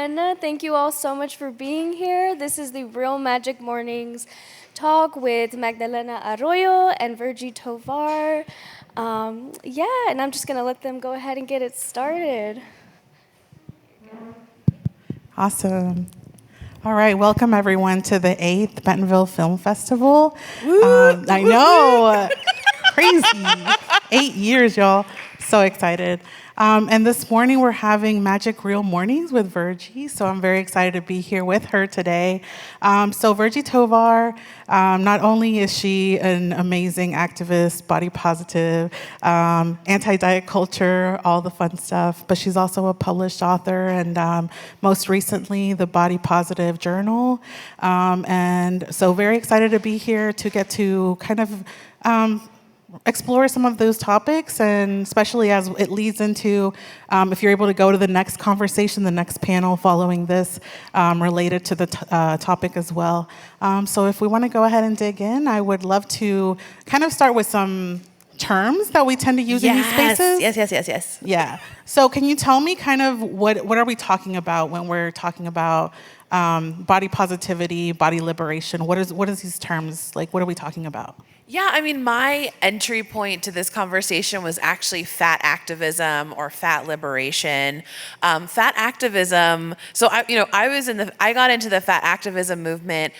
everyone. Thank you all so much for being here. This is the Real Magic Mornings talk with Magdalena Arroyo and Virgie Tovar. And I'm just going to let them go ahead and get it started. Awesome. All right, welcome everyone to the 8th Bentonville Film Festival. I know, crazy. 8 years, y'all. So excited. And this morning we're having Magic Real Mornings with Virgie, so I'm very excited to be here with her today. So Virgie Tovar, not only is she an amazing activist, body positive, anti-diet culture, all the fun stuff, but she's also a published author and most recently the Body Positive Journal. And so very excited to be here to get to kind of explore some of those topics, and especially as it leads into, if you're able to go to the next conversation, the next panel following this, related to the topic as well. So if we want to go ahead and dig in, I would love to kind of start with some terms that we tend to use in these spaces. Yes. Yeah. So can you tell me kind of what are we talking about when we're talking about body positivity, body liberation? What is these terms, like, what are we talking about? Yeah, I mean, my entry point to this conversation was actually fat activism or fat liberation. Fat activism. So I got into the fat activism movement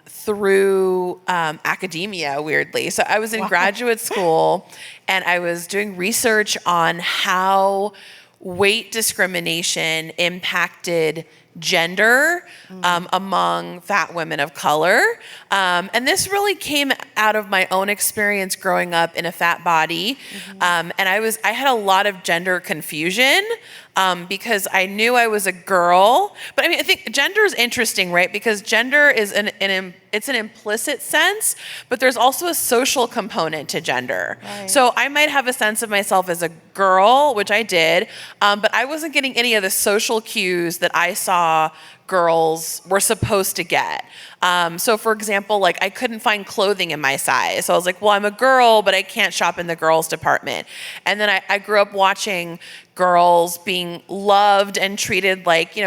through academia, weirdly. So I was in graduate school and I was doing research on how weight discrimination impacted gender among fat women of color. And this really came out of my own experience growing up in a fat body. And I had a lot of gender confusion because I knew I was a girl. But I mean, I think gender is interesting, right? Because gender is it's an implicit sense, but there's also a social component to gender. Right. So I might have a sense of myself as a girl, which I did, but I wasn't getting any of the social cues that I saw girls were supposed to get. So for example, like I couldn't find clothing in my size. So I was like, well, I'm a girl, but I can't shop in the girls department. And then I grew up watching girls being loved and treated like,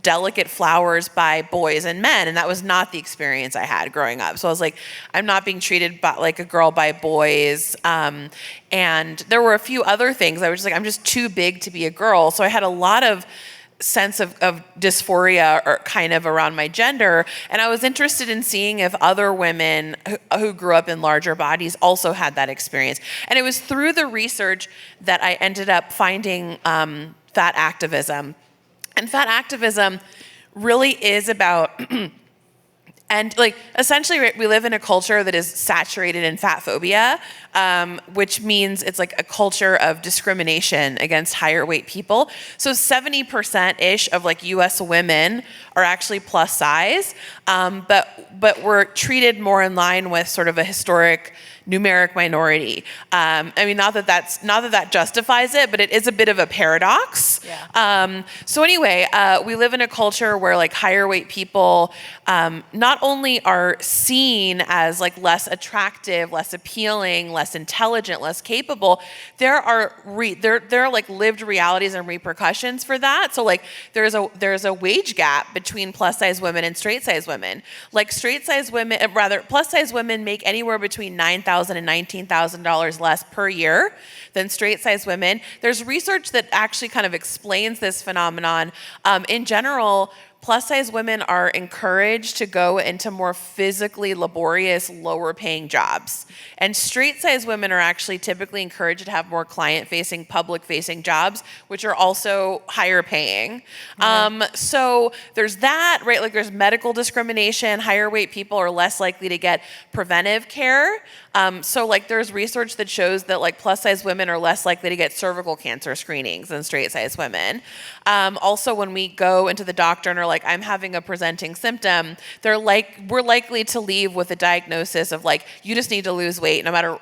delicate flowers by boys and men. And that was not the experience I had growing up. So I was like, I'm not being treated like a girl by boys. And there were a few other things. I was just like, I'm just too big to be a girl. So I had a lot of sense of dysphoria or kind of around my gender. And I was interested in seeing if other women who grew up in larger bodies also had that experience. And it was through the research that I ended up finding fat activism. And fat activism really is about and like essentially we live in a culture that is saturated in fat phobia, which means it's like a culture of discrimination against higher weight people. So 70%-ish of like US women are actually plus size, but we're treated more in line with sort of a historic numeric minority. I mean, not that justifies it, but it is a bit of a paradox. Yeah. So anyway, we live in a culture where like higher weight people not only are seen as like less attractive, less appealing, less intelligent, less capable, there are like lived realities and repercussions for that. So like there's a wage gap between plus size women and straight size women. Like plus size women make anywhere between $9,000 and $19,000 less per year than straight size women. There's research that actually kind of explains this phenomenon. In general, plus size women are encouraged to go into more physically laborious, lower paying jobs. And straight size women are actually typically encouraged to have more client facing, public facing jobs, which are also higher paying. Right. So there's that, right? Like there's medical discrimination. Higher weight people are less likely to get preventive care. So like there's research that shows that like plus size women are less likely to get cervical cancer screenings than straight size women. Also when we go into the doctor and are like, I'm having a presenting symptom, we're likely to leave with a diagnosis of like, you just need to lose weight no matter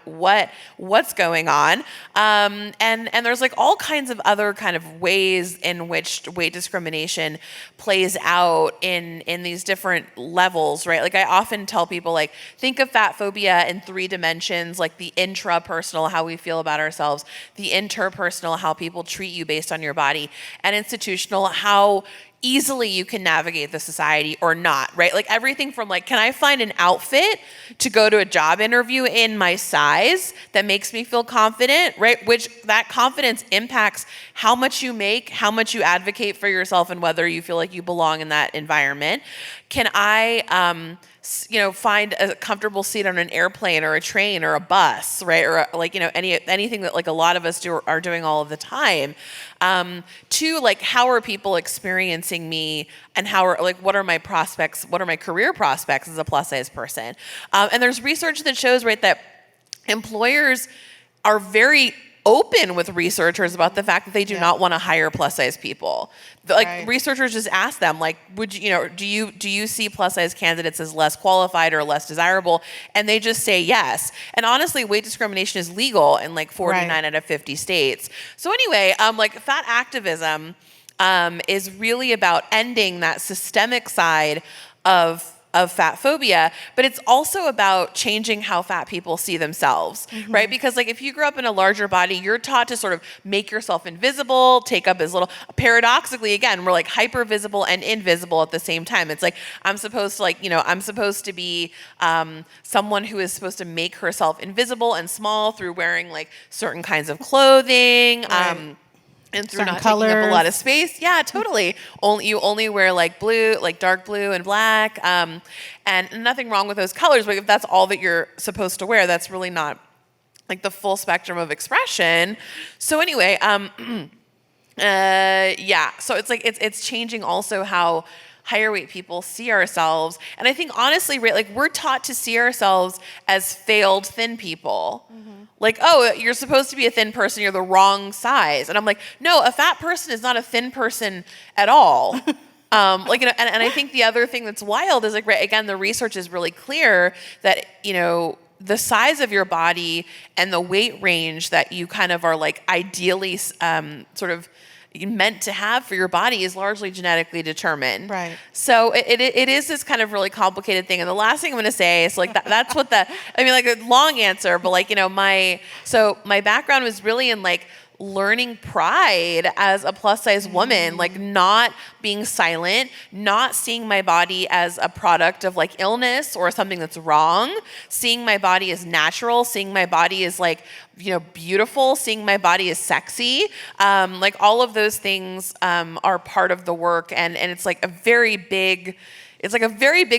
what's going on. And there's like all kinds of other kind of ways in which weight discrimination plays out in these different levels, right? Like I often tell people, like, think of fat phobia in 3 dimensions, like the intrapersonal, how we feel about ourselves, the interpersonal, how people treat you based on your body, and institutional, how easily you can navigate the society or not, right? Like everything from like, can I find an outfit to go to a job interview in my size that makes me feel confident, right? Which that confidence impacts how much you make, how much you advocate for yourself, and whether you feel like you belong in that environment. Can I, find a comfortable seat on an airplane or a train or a bus, right? Or like, anything that like a lot of us are doing all of the time. To like, how are people experiencing me, and what are my prospects? What are my career prospects as a plus size person? And there's research that shows, right, that employers are very open with researchers about the fact that they do not want to hire plus size people. Like researchers just ask them, like, do you see plus size candidates as less qualified or less desirable? And they just say yes. And honestly, weight discrimination is legal in like 49 out of 50 states. So anyway, like fat activism is really about ending that systemic side of fat phobia, but it's also about changing how fat people see themselves, right? Because like if you grow up in a larger body, you're taught to sort of make yourself invisible, take up as little. Paradoxically, again, we're like hyper visible and invisible at the same time. It's like I'm supposed to be someone who is supposed to make herself invisible and small through wearing like certain kinds of clothing. And through certain not colors. taking up a lot of space. Yeah, totally. You only wear like blue, like dark blue and black. And nothing wrong with those colors, but if that's all that you're supposed to wear, that's really not like the full spectrum of expression. So anyway, so it's like, it's changing also how higher weight people see ourselves. And I think honestly, right, like we're taught to see ourselves as failed thin people. Like, oh, you're supposed to be a thin person, you're the wrong size. And I'm like, no, a fat person is not a thin person at all. And I think the other thing that's wild is like, right, again, the research is really clear that, the size of your body and the weight range that you kind of are like ideally sort of meant to have for your body is largely genetically determined. Right. So it is this kind of really complicated thing. And the last thing I'm going to say is like that's what like a long answer, but like, my background was really in like learning pride as a plus size woman, like not being silent, not seeing my body as a product of like illness or something that's wrong, seeing my body as natural, seeing my body as like, beautiful, seeing my body as sexy. Like all of those things are part of the work. And it's like a very big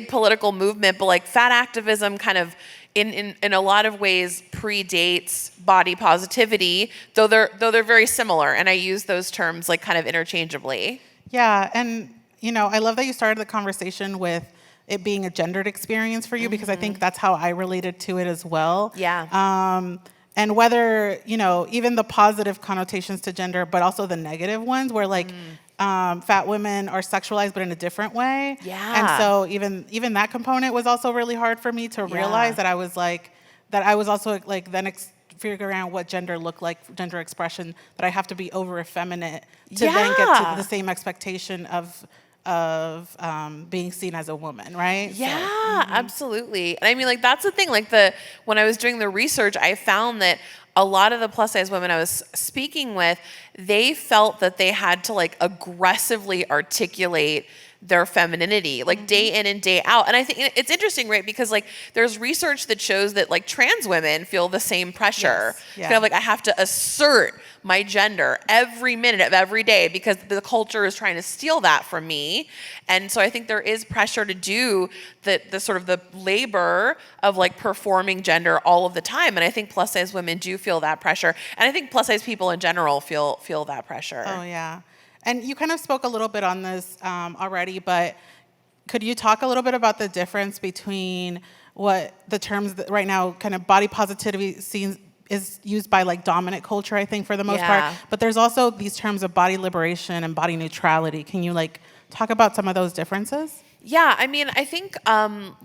political movement, but like fat activism kind of in a lot of ways predates body positivity, though they're very similar. And I use those terms like kind of interchangeably. Yeah. And, I love that you started the conversation with it being a gendered experience for you, because I think that's how I related to it as well. Yeah. And whether, even the positive connotations to gender, but also the negative ones where like fat women are sexualized, but in a different way. Yeah. And so even that component was also really hard for me to realize that I was also then figuring out what gender looked like, gender expression, that I have to be over effeminate to then get to the same expectation of being seen as a woman, right? Yeah, absolutely. And I mean, like, that's the thing. Like when I was doing the research, I found that a lot of the plus size women I was speaking with, they felt that they had to like aggressively articulate their femininity, like day in and day out. And I think it's interesting, right? Because like there's research that shows that like trans women feel the same pressure. Yes. Yeah. Kind of like I have to assert my gender every minute of every day because the culture is trying to steal that from me. And so I think there is pressure to do the sort of the labor of like performing gender all of the time. And I think plus size women do feel that pressure. And I think plus size people in general feel that pressure. Oh yeah. And you kind of spoke a little bit on this already, but could you talk a little bit about the difference between what the terms that right now kind of body positivity is used by like dominant culture, I think, for the most part. But there's also these terms of body liberation and body neutrality. Can you like talk about some of those differences? Yeah, I mean, I think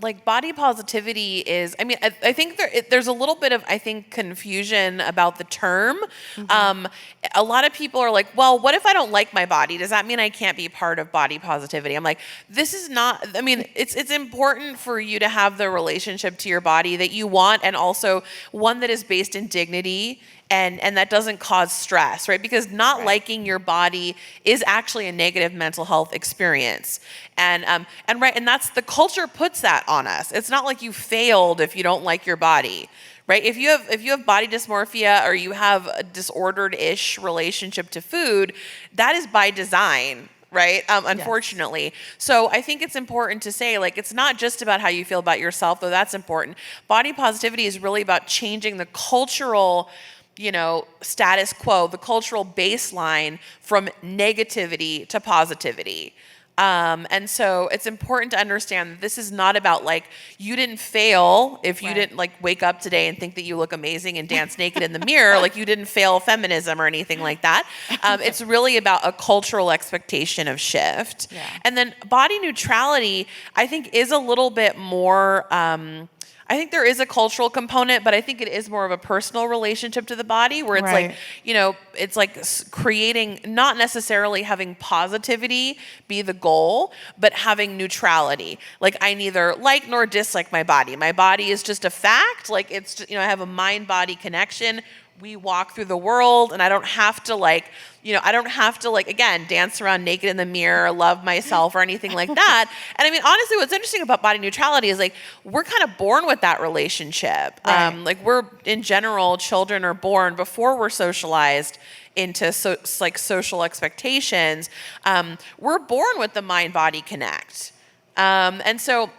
like body positivity is, I mean, I think there's a little bit of, I think, confusion about the term. A lot of people are like, well, what if I don't like my body? Does that mean I can't be part of body positivity? I'm like, this is not, I mean, it's important for you to have the relationship to your body that you want, and also one that is based in dignity and that doesn't cause stress, right? Because not liking your body is actually a negative mental health experience. And that's, the culture puts that on us. It's not like you failed if you don't like your body, right? If you have body dysmorphia, or you have a disordered-ish relationship to food, that is by design, right? Unfortunately. Yes. So I think it's important to say, like, it's not just about how you feel about yourself, though that's important. Body positivity is really about changing the cultural, status quo, the cultural baseline from negativity to positivity. And so it's important to understand that this is not about, like, you didn't fail if you didn't, like, wake up today and think that you look amazing and dance naked in the mirror. Like, you didn't fail feminism or anything like that. It's really about a cultural expectation of shift. Yeah. And then body neutrality, I think, is a little bit more, I think there is a cultural component, but I think it is more of a personal relationship to the body, where it's like, it's like creating, not necessarily having positivity be the goal, but having neutrality. Like, I neither like nor dislike my body. My body is just a fact. Like, it's just, I have a mind-body connection. We walk through the world, and I don't have to again, dance around naked in the mirror, love myself, or anything like that. And I mean, honestly, what's interesting about body neutrality is, like, we're kind of born with that relationship. Right. Like, we're, in general, children are born before we're socialized into social expectations. We're born with the mind-body connect. And so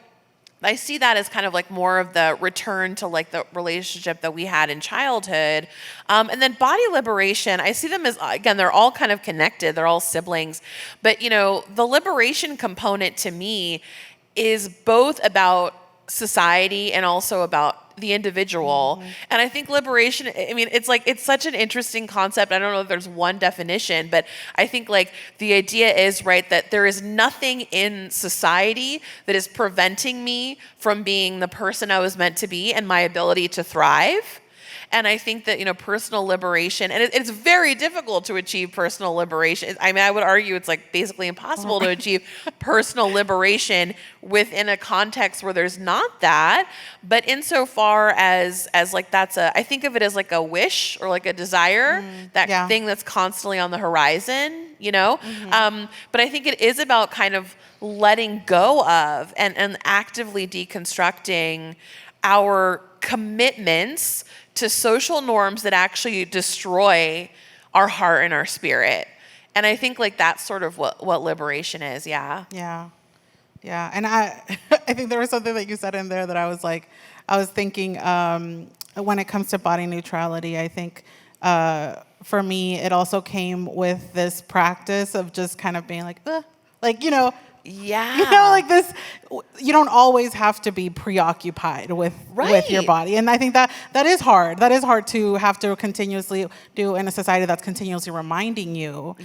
I see that as kind of like more of the return to, like, the relationship that we had in childhood. And then body liberation, I see them as, again, they're all kind of connected. They're all siblings. But, the liberation component to me is both about society and also about the individual. Mm-hmm. And I think liberation, I mean, it's such an interesting concept. I don't know if there's one definition, but I think, like, the idea is, right, that there is nothing in society that is preventing me from being the person I was meant to be and my ability to thrive. And I think that, personal liberation, and it's very difficult to achieve personal liberation. I mean, I would argue it's, like, basically impossible to achieve personal liberation within a context where there's not that. But insofar as like, I think of it as like a wish or like a desire, thing that's constantly on the horizon, Mm-hmm. But I think it is about kind of letting go of and actively deconstructing our commitments to social norms that actually destroy our heart and our spirit. And I think, like, that's sort of what liberation is. Yeah. Yeah. Yeah. And I think there was something that you said in there that I was thinking, when it comes to body neutrality, I think, for me, it also came with this practice of just kind of being like, yeah. Like this, you don't always have to be preoccupied with your body. And I think that is hard. That is hard to have to continuously do in a society that's continuously reminding you,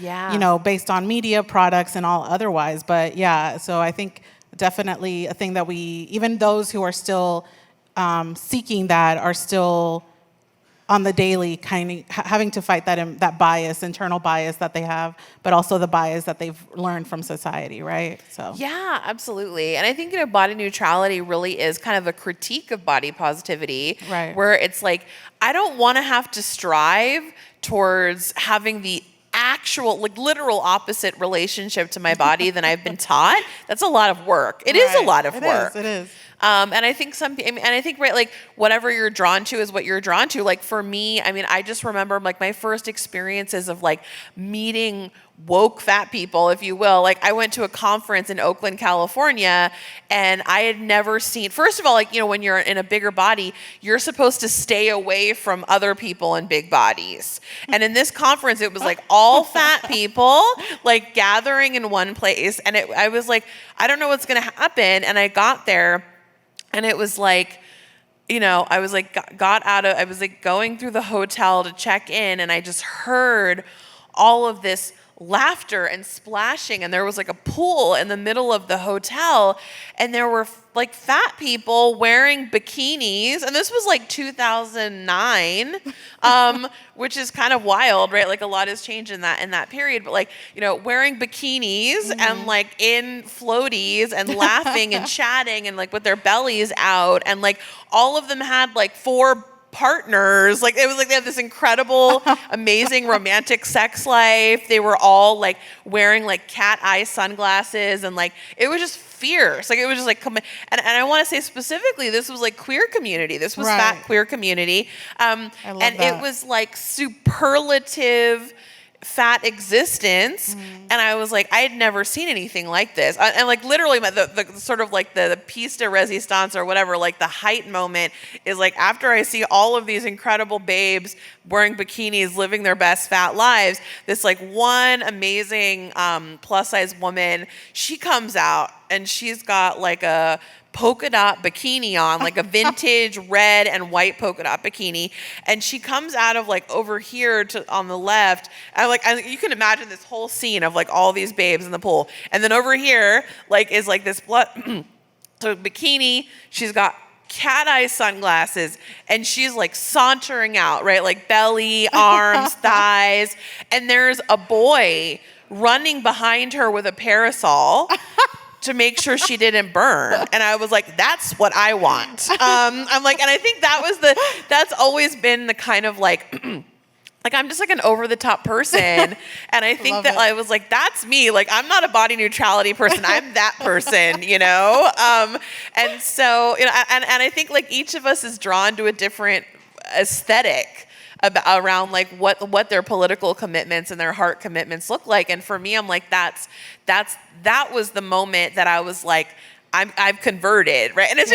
based on media products and all otherwise. But yeah, so I think definitely a thing that even those who are still seeking that are still on the daily kind of having to fight that bias, internal bias that they have, but also the bias that they've learned from society, right? So yeah, absolutely. And I think, body neutrality really is kind of a critique of body positivity, right? Where it's like, I don't want to have to strive towards having the actual, like, literal opposite relationship to my body than I've been taught. That's a lot of work. It is a lot of work. It is. And I think right, like, whatever you're drawn to is what you're drawn to. Like, for me, I mean, I just remember, like, my first experiences of, like, meeting woke fat people, if you will. Like, I went to a conference in Oakland, California, and I had never seen, first of all, like, when you're in a bigger body, you're supposed to stay away from other people in big bodies. And in this conference, it was like all fat people, like, gathering in one place. And I was like, I don't know what's going to happen. And I got there, and it was like, I was like, I was like going through the hotel to check in, and I just heard all of this, laughter and splashing, and there was like a pool in the middle of the hotel, and there were like fat people wearing bikinis, and this was like 2009, which is kind of wild, right? Like a lot has changed in that period, but like, you know, wearing bikinis and like in floaties and laughing and chatting and like with their bellies out, and like all of them had like 4 partners. Like it was like they had this incredible, amazing romantic sex life. They were all like wearing like cat eye sunglasses, and like it was just fierce. Like it was just like and I want to say specifically, this was like queer community. This was fat queer community. And that. It was like superlative fat existence, and I was like, I had never seen anything like this, and like literally the sort of like the piece de resistance or whatever, like the height moment is like after I see all of these incredible babes wearing bikinis living their best fat lives, this like one amazing plus size woman, she comes out and she's got like a polka dot bikini on, like a vintage red and white polka dot bikini, and she comes out of like over here to on the left, and like you can imagine this whole scene of like all these babes in the pool, and then over here like is like this blood so bikini, she's got cat eye sunglasses, and she's like sauntering out, right, like belly, arms, thighs, and there's a boy running behind her with a parasol to make sure she didn't burn. And I was like, that's what I want. I'm like, and I think that's always been the kind of like, like I'm just like an over the top person. And I think that I was like, that's me. Like I'm not a body neutrality person. I'm that person, you know? And so, you know, and I think like each of us is drawn to a different aesthetic around like what their political commitments and their heart commitments look like. And for me, I'm like, that was the moment that I was like, I've converted, right? And it's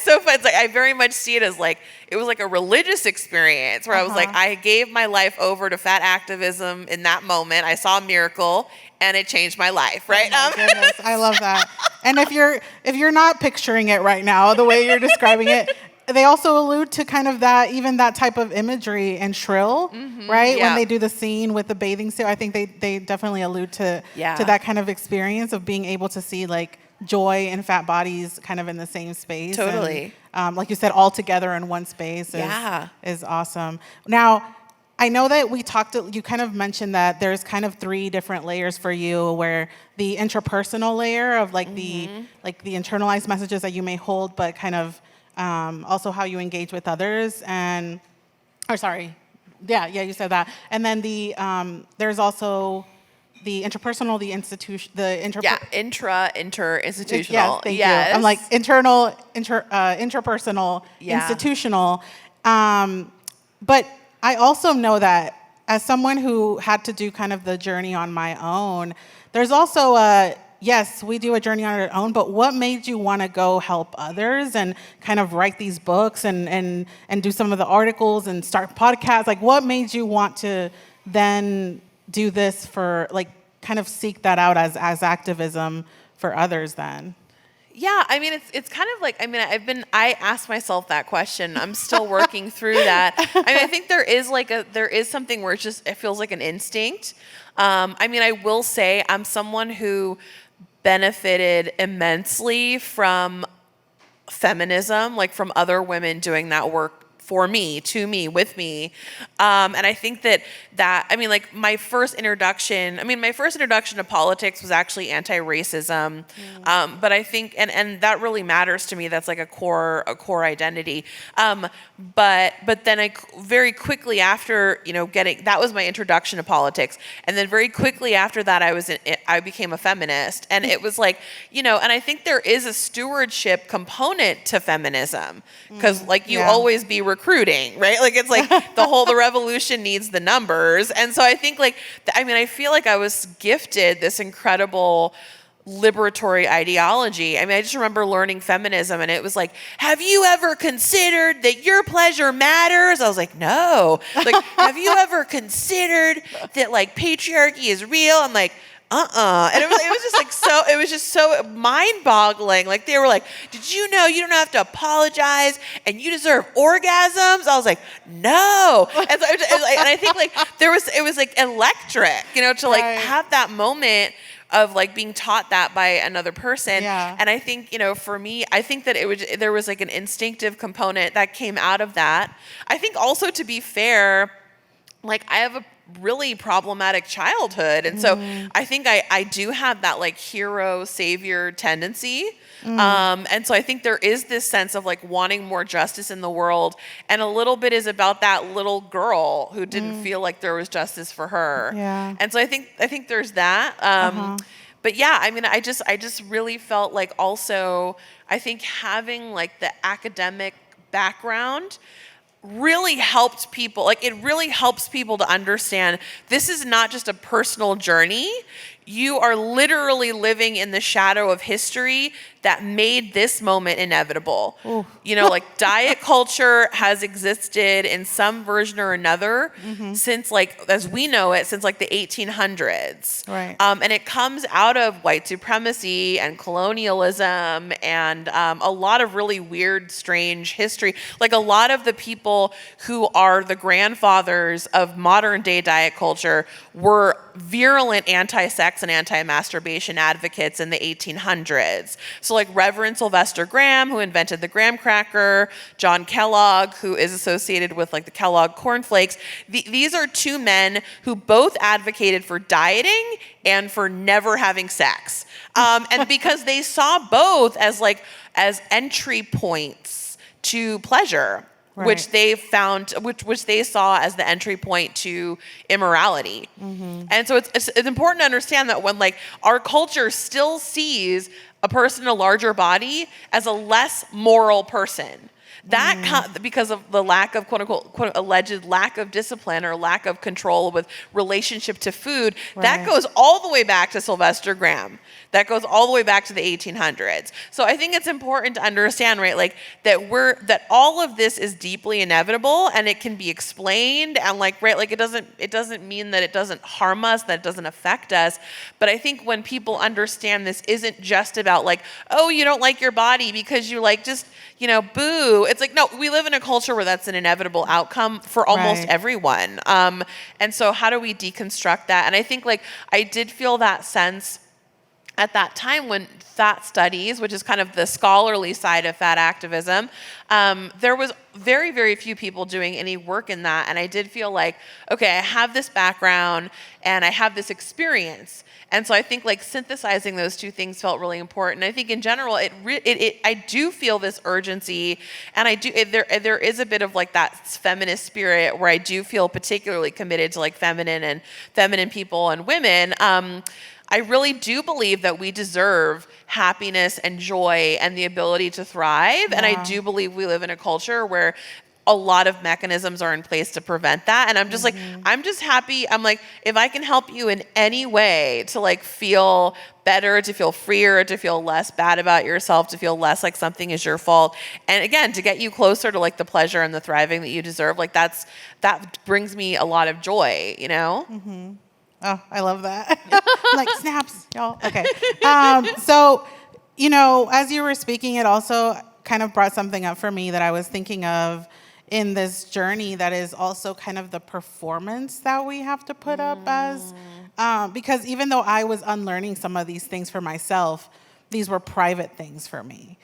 so fun. It's like I very much see it as like it was like a religious experience where I was like, I gave my life over to fat activism in that moment. I saw a miracle and it changed my life, right? Oh my goodness, I love that. And if you're not picturing it right now, the way you're describing it, they also allude to kind of that type of imagery in Shrill, right? Yeah. When they do the scene with the bathing suit, I think they definitely allude to that kind of experience of being able to see like joy and fat bodies kind of in the same space. Totally. And, like you said, all together in one space is awesome. Now, I know that you kind of mentioned that there's kind of 3 different layers for you, where the intrapersonal layer of like the internalized messages that you may hold, but kind of also how you engage with others, you said that. And then there's also the interpersonal, inter-institutional. Yes, thank you. I'm like interpersonal, institutional. But I also know that as someone who had to do kind of the journey on my own, there's also yes, we do a journey on our own, but what made you want to go help others and kind of write these books and do some of the articles and start podcasts? Like, what made you want to then do this for, like, kind of seek that out as activism for others then? Yeah, I mean, it's kind of like, I mean, I asked myself that question. I'm still working through that. I mean, I think there is something where it feels like an instinct. I mean, I will say I'm someone who benefited immensely from feminism, like from other women doing that work for me, to me, with me. And I think that I mean, like my first introduction to politics was actually anti-racism. But I think, and that really matters to me. That's like a core identity. But then I very quickly after, that was my introduction to politics. And then very quickly after that, I became a feminist. And it was like, and I think there is a stewardship component to feminism, because like you always be recruiting, right? Like it's like the revolution needs the numbers. And so I think I feel like I was gifted this incredible liberatory ideology. I mean, I just remember learning feminism and it was like, have you ever considered that your pleasure matters? I was like, no. Like, have you ever considered that like patriarchy is real? I'm like, and it was just like so, it was just so mind-boggling. Like they were like, "Did you know you don't have to apologize and you deserve orgasms?" I was like, "No." And, so, and I think like it was like electric, to like have that moment of like being taught that by another person. Yeah. And I think, for me, I think that there was like an instinctive component that came out of that. I think also, to be fair, like I have a really problematic childhood. And so I think I do have that like hero savior tendency. And so I think there is this sense of like wanting more justice in the world. And a little bit is about that little girl who didn't feel like there was justice for her. Yeah. And so I think there's that. But yeah, I mean, I just really felt like also, I think having like the academic background really helped people. Like it really helps people to understand this is not just a personal journey. You are literally living in the shadow of history that made this moment inevitable. Ooh. Like diet culture has existed in some version or another since like, as we know it, since like the 1800s. Right. And it comes out of white supremacy and colonialism and a lot of really weird, strange history. Like a lot of the people who are the grandfathers of modern day diet culture were virulent anti-sex and anti-masturbation advocates in the 1800s. So like Reverend Sylvester Graham, who invented the graham cracker, John Kellogg, who is associated with like the Kellogg cornflakes. These are two men who both advocated for dieting and for never having sex. And because they saw both as entry points to pleasure. Right. Which they found, which they saw as the entry point to immorality. And so it's important to understand that when like our culture still sees a person in a larger body as a less moral person. That because of the lack of quote unquote alleged lack of discipline or lack of control with relationship to food, that goes all the way back to Sylvester Graham. That goes all the way back to the 1800s. So I think it's important to understand, right, like that all of this is deeply inevitable and it can be explained and like it doesn't mean that it doesn't harm us, that it doesn't affect us. But I think when people understand this isn't just about like, oh, you don't like your body because you like just boo. It's like, no, we live in a culture where that's an inevitable outcome for almost everyone. And so how do we deconstruct that? And I think like I did feel that sense at that time when fat studies, which is kind of the scholarly side of fat activism, there was very, very few people doing any work in that. And I did feel like, okay, I have this background and I have this experience. And so I think like synthesizing those two things felt really important. I think in general, I do feel this urgency, and there is a bit of like that feminist spirit where I do feel particularly committed to like feminine people and women. I really do believe that we deserve happiness and joy and the ability to thrive. Yeah. And I do believe we live in a culture where a lot of mechanisms are in place to prevent that. And I'm just like, I'm just happy. I'm like, if I can help you in any way to like feel better, to feel freer, to feel less bad about yourself, to feel less like something is your fault. And again, to get you closer to like the pleasure and the thriving that you deserve, like that brings me a lot of joy, Oh, I love that. Like snaps, y'all. Okay. So, as you were speaking, it also kind of brought something up for me that I was thinking of in this journey that is also kind of the performance that we have to put up as, because even though I was unlearning some of these things for myself, these were private things for me.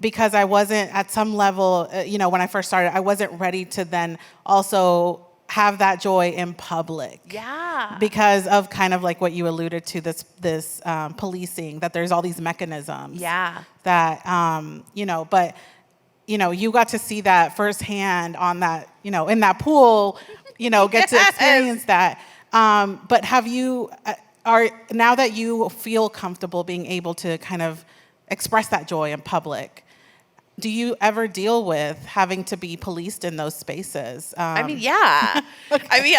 Because I wasn't at some level, when I first started, I wasn't ready to then also have that joy in public. Yeah. Because of kind of like what you alluded to, this policing, that there's all these mechanisms. Yeah. That, but, you got to see that firsthand on that, in that pool, get to experience that. But have you, now that you feel comfortable being able to kind of express that joy in public, do you ever deal with having to be policed in those spaces? Yeah. Okay.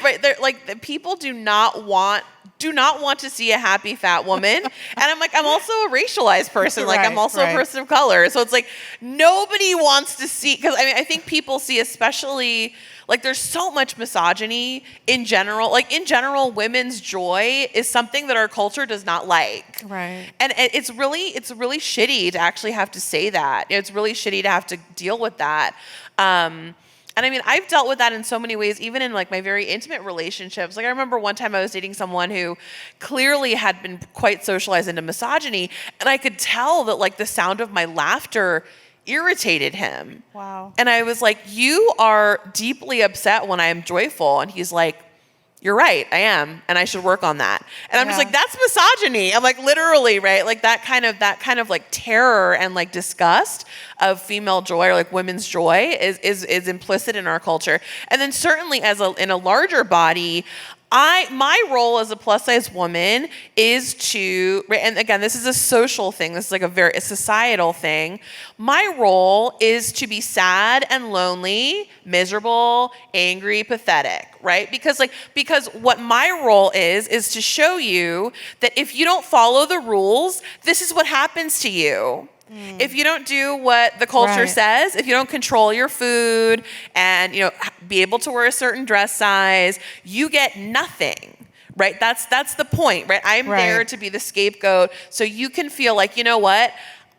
Right. Like the people do not want to see a happy fat woman. And I'm like, I'm also a racialized person. Like I'm also a person of color. So it's like nobody wants to see, because I think people see, especially Like there's so much misogyny in general. Like in general, women's joy is something that our culture does not like. Right. And it's really shitty to actually have to say that. It's really shitty to have to deal with that. And I mean, I've dealt with that in so many ways, even in like my very intimate relationships. Like I remember one time I was dating someone who clearly had been quite socialized into misogyny, and I could tell that like the sound of my laughter irritated him. Wow. And I was like, you are deeply upset when I am joyful. And he's like, you're right, I am, and I should work on that. And I'm just like, that's misogyny. I'm like, literally, right? Like that kind of like terror and like disgust of female joy or like women's joy is implicit in our culture. And then certainly in a larger body, my role as a plus size woman is to, and again, this is a social thing. This is like a societal thing. My role is to be sad and lonely, miserable, angry, pathetic, right? Because what my role is to show you that if you don't follow the rules, this is what happens to you. If you don't do what the culture says, if you don't control your food and, be able to wear a certain dress size, you get nothing, right? That's the point, right? I'm there to be the scapegoat so you can feel like, you know what?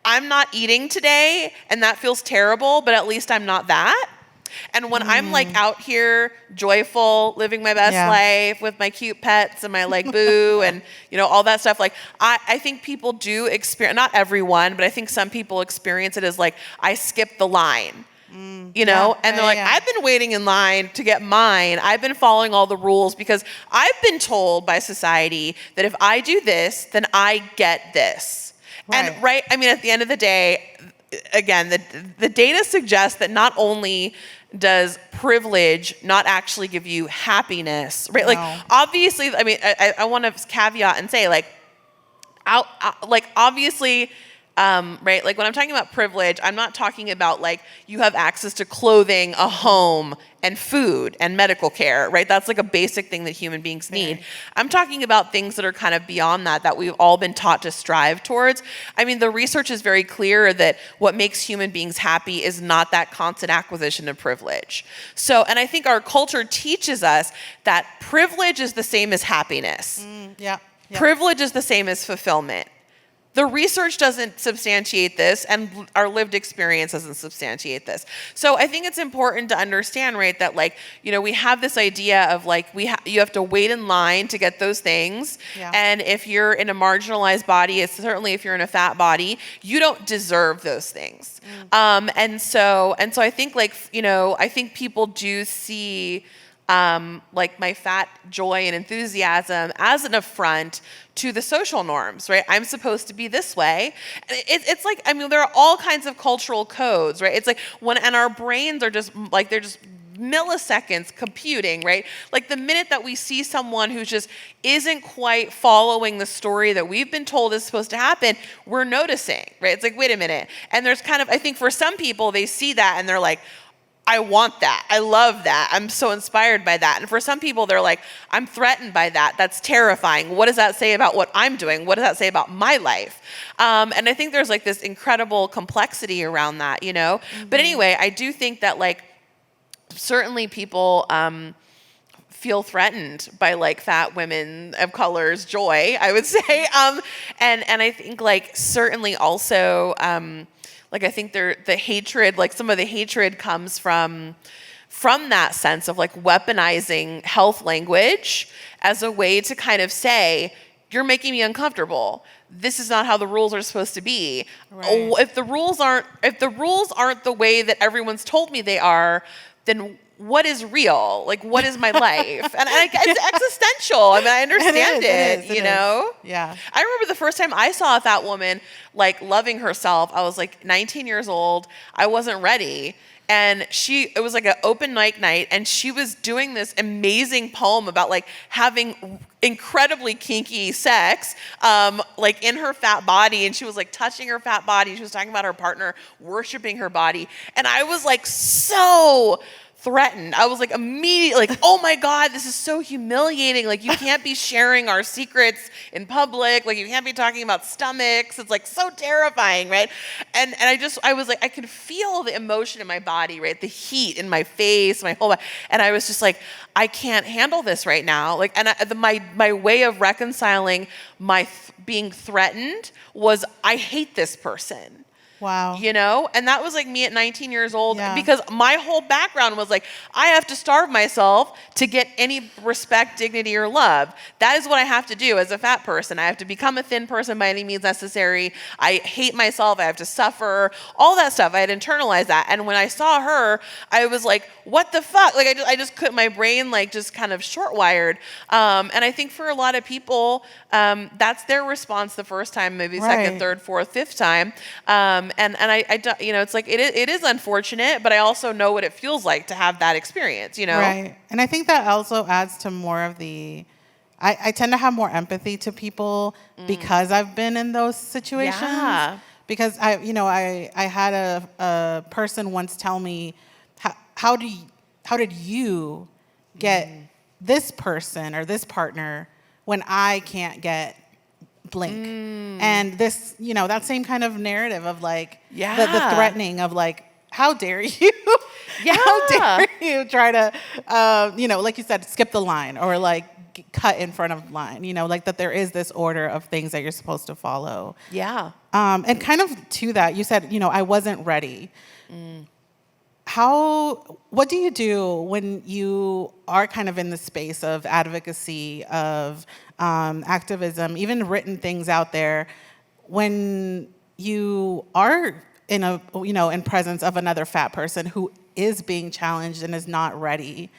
I'm not eating today and that feels terrible, but at least I'm not that. And when I'm like out here joyful, living my best life with my cute pets and my like boo and all that stuff, like I think people do experience, not everyone, but I think some people experience it as like I skipped the line. And they're like, I've been waiting in line to get mine. I've been following all the rules because I've been told by society that if I do this, then I get this. And I mean, at the end of the day, again, the data suggests that not only does privilege not actually give you happiness, right? No. Like, obviously, I mean, I want to caveat and say, like, obviously, right? Like when I'm talking about privilege, I'm not talking about like you have access to clothing, a home, and food and medical care, right? That's like a basic thing that human beings need. I'm talking about things that are kind of beyond that we've all been taught to strive towards. I mean, the research is very clear that what makes human beings happy is not that constant acquisition of privilege. So, and I think our culture teaches us that privilege is the same as happiness. Privilege is the same as fulfillment. The research doesn't substantiate this, and our lived experience doesn't substantiate this. So I think it's important to understand, right, that like, we have this idea of like, you have to wait in line to get those things. And if you're in a marginalized body, certainly if you're in a fat body, you don't deserve those things. And so I think like, I think people do see like my fat joy and enthusiasm as an affront to the social norms, right? I'm supposed to be this way. It's like, I mean, there are all kinds of cultural codes, right? It's like and our brains are just like, they're just milliseconds computing, right? Like the minute that we see someone who just isn't quite following the story that we've been told is supposed to happen, we're noticing, right? It's like, wait a minute. And there's kind of, I think for some people, they see that and they're like, I want that. I love that. I'm so inspired by that. And for some people, they're like, I'm threatened by that. That's terrifying. What does that say about what I'm doing? What does that say about my life? And I think there's like this incredible complexity around that, But anyway, I do think that like certainly people feel threatened by like fat women of color's joy, I would say. And I think like certainly also like I think the hatred, like some of the hatred comes from that sense of like weaponizing health language as a way to kind of say, you're making me uncomfortable. This is not how the rules are supposed to be. Right. If the rules aren't the way that everyone's told me they are, then what is real? Like, what is my life? And it's existential. I mean, I understand it is. Yeah. I remember the first time I saw a fat woman, like, loving herself. I was, like, 19 years old. I wasn't ready. And it was, like, an open mic night, and she was doing this amazing poem about, like, having incredibly kinky sex, like, in her fat body. And she was, like, touching her fat body. She was talking about her partner worshiping her body. And I was, like, so threatened. I was like immediately like, oh my God, this is so humiliating. Like you can't be sharing our secrets in public. Like you can't be talking about stomachs. It's like so terrifying, right? And I was like, I could feel the emotion in my body, right? The heat in my face, my whole body. And I was just like, I can't handle this right now. Like, and my way of reconciling my being threatened was I hate this person. Wow. You know? And that was like me at 19 years old Yeah. because my whole background was like, I have to starve myself to get any respect, dignity, or love. That is what I have to do as a fat person. I have to become a thin person by any means necessary. I hate myself. I have to suffer. All that stuff. I had internalized that. And when I saw her, I was like, what the fuck? Like I just couldn't, my brain like just kind of short wired. And I think for a lot of people, that's their response the first time, maybe second, third, fourth, fifth time. And I don't, you know, it's like, it is unfortunate, but I also know what it feels like to have that experience, you know? Right. And I think that also adds to more of the, I tend to have more empathy to people because I've been in those situations. Yeah. Because I had a person once tell me, how did you get this person or this partner when I can't get blink? And this, that same kind of narrative of like, the threatening of like, how dare you? How dare you try to, like you said, skip the line or like cut in front of the line, like that there is this order of things that you're supposed to follow. Yeah. And kind of to that, you said, I wasn't ready. What do you do when you are kind of in the space of advocacy, of activism, even written things out there, when you are in presence of another fat person who is being challenged and is not ready?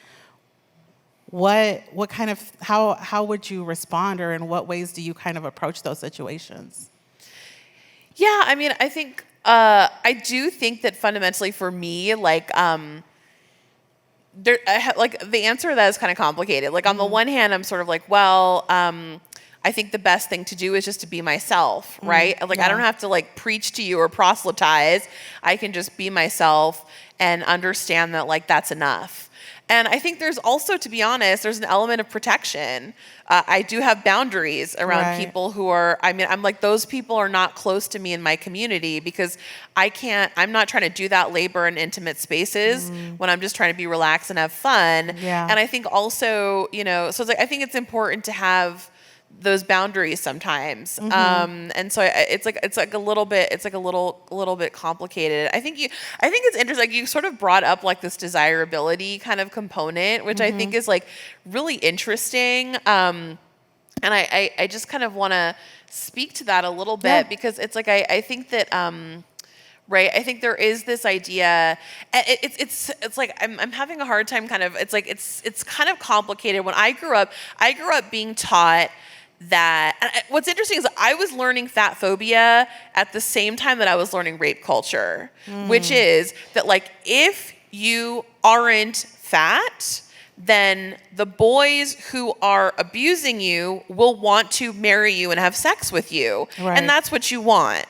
What kind of, how would you respond, or in what ways do you kind of approach those situations? Yeah, I mean, I think, I do think that fundamentally for me, like, the answer to that is kind of complicated. Like on the one hand, I'm sort of like, well, I think the best thing to do is just to be myself, right? Like I don't have to like preach to you or proselytize. I can just be myself and understand that like that's enough. And I think there's also, to be honest, there's an element of protection. I do have boundaries around people who are, I'm like, those people are not close to me in my community because I'm not trying to do that labor in intimate spaces when I'm just trying to be relaxed and have fun. Yeah. And I think also, so it's like, I think it's important to have those boundaries sometimes. And so it's like a little bit complicated. I think it's interesting. Like you sort of brought up like this desirability kind of component, which I think is like really interesting. And I just kind of want to speak to that a little bit because it's like, I think that, right. I think there is this idea. It's like I'm having a hard time kind of. It's like it's kind of complicated. When I grew up being taught that. And what's interesting is I was learning fat phobia at the same time that I was learning rape culture, which is that like if you aren't fat, then the boys who are abusing you will want to marry you and have sex with you, and that's what you want.